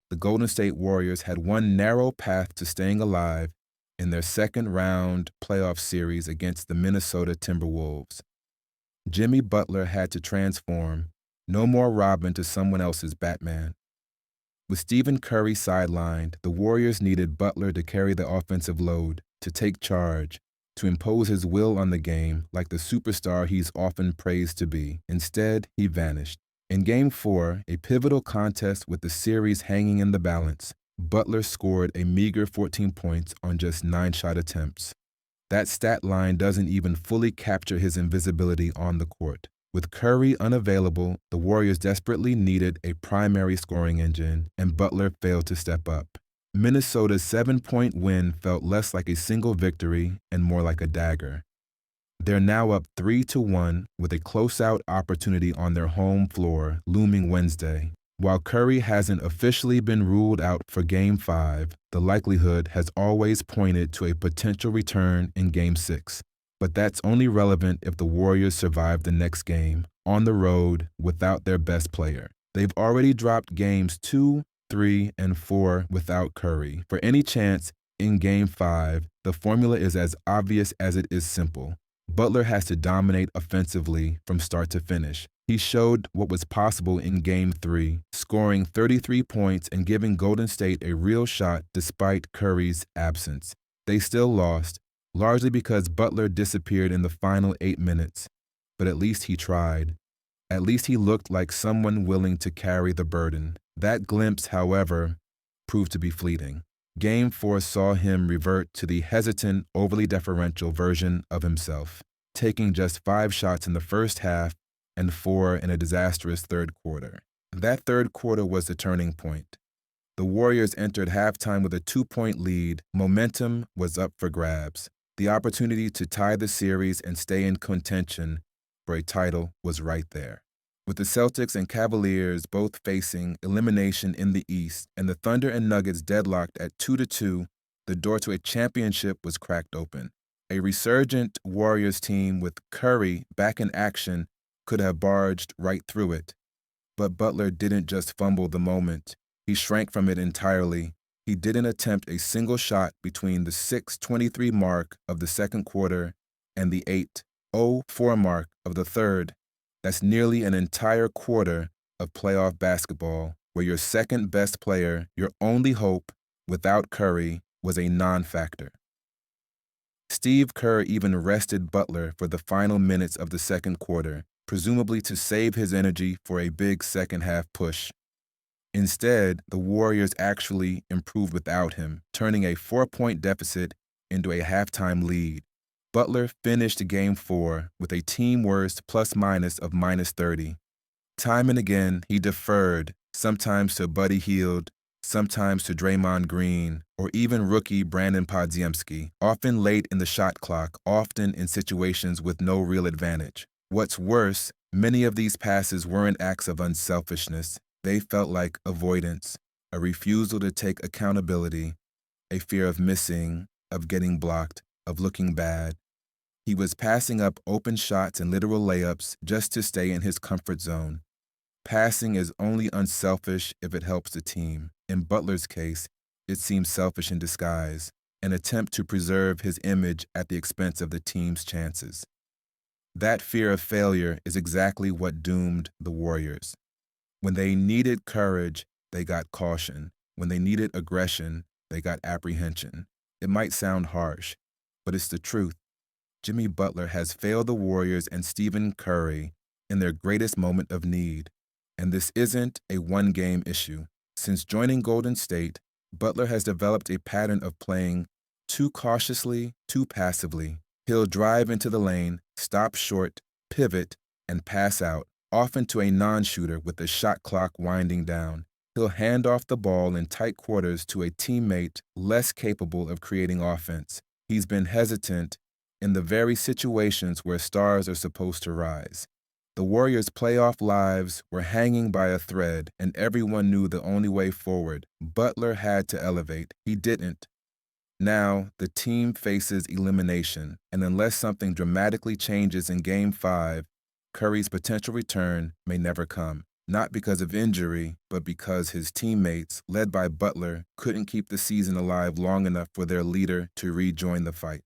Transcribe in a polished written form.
the Golden State Warriors had one narrow path to staying alive in their second-round playoff series against the Minnesota Timberwolves. Jimmy Butler had to transform, no more Robin to someone else's Batman. With Stephen Curry sidelined, the Warriors needed Butler to carry the offensive load, to take charge, to impose his will on the game like the superstar he's often praised to be. Instead, he vanished. In Game 4, a pivotal contest with the series hanging in the balance, Butler scored a meager 14 points on just 9 shot attempts. That stat line doesn't even fully capture his invisibility on the court. With Curry unavailable, the Warriors desperately needed a primary scoring engine, and Butler failed to step up. Minnesota's 7-point win felt less like a single victory and more like a dagger. They're now up 3-1 with a close-out opportunity on their home floor looming Wednesday. While Curry hasn't officially been ruled out for Game 5, the likelihood has always pointed to a potential return in Game 6. But that's only relevant if the Warriors survive the next game, on the road, without their best player. They've already dropped Games 2, 3, and 4 without Curry. For any chance in Game 5, the formula is as obvious as it is simple. Butler has to dominate offensively from start to finish. He showed what was possible in Game 3, scoring 33 points and giving Golden State a real shot despite Curry's absence. They still lost, largely because Butler disappeared in the final 8 minutes. But at least he tried. At least he looked like someone willing to carry the burden. That glimpse, however, proved to be fleeting. Game 4 saw him revert to the hesitant, overly deferential version of himself, taking just 5 shots in the first half and 4 in a disastrous third quarter. That third quarter was the turning point. The Warriors entered halftime with a 2-point lead. Momentum was up for grabs. The opportunity to tie the series and stay in contention for a title was right there. With the Celtics and Cavaliers both facing elimination in the East and the Thunder and Nuggets deadlocked at 2-2, the door to a championship was cracked open. A resurgent Warriors team with Curry back in action could have barged right through it. But Butler didn't just fumble the moment. He shrank from it entirely. He didn't attempt a single shot between the 6:23 mark of the second quarter and the 8:04 mark of the third. That's nearly an entire quarter of playoff basketball where your second best player, your only hope, without Curry, was a non-factor. Steve Kerr even rested Butler for the final minutes of the second quarter, presumably to save his energy for a big second-half push. Instead, the Warriors actually improved without him, turning a 4-point deficit into a halftime lead. Butler finished Game 4 with a team-worst plus-minus of -30. Time and again, he deferred, sometimes to Buddy Hield, sometimes to Draymond Green, or even rookie Brandon Podziemski, often late in the shot clock, often in situations with no real advantage. What's worse, many of these passes weren't acts of unselfishness. They felt like avoidance, a refusal to take accountability, a fear of missing, of getting blocked, of looking bad. He was passing up open shots and literal layups just to stay in his comfort zone. Passing is only unselfish if it helps the team. In Butler's case, it seems selfish in disguise, an attempt to preserve his image at the expense of the team's chances. That fear of failure is exactly what doomed the Warriors. When they needed courage, they got caution. When they needed aggression, they got apprehension. It might sound harsh, but it's the truth. Jimmy Butler has failed the Warriors and Stephen Curry in their greatest moment of need. And this isn't a one-game issue. Since joining Golden State, Butler has developed a pattern of playing too cautiously, too passively. He'll drive into the lane, stop short, pivot, and pass out, often to a non-shooter with the shot clock winding down. He'll hand off the ball in tight quarters to a teammate less capable of creating offense. He's been hesitant in the very situations where stars are supposed to rise. The Warriors' playoff lives were hanging by a thread, and everyone knew the only way forward. Butler had to elevate. He didn't. Now, the team faces elimination, and unless something dramatically changes in Game 5, Curry's potential return may never come. not because of injury, but because his teammates, led by Butler, couldn't keep the season alive long enough for their leader to rejoin the fight.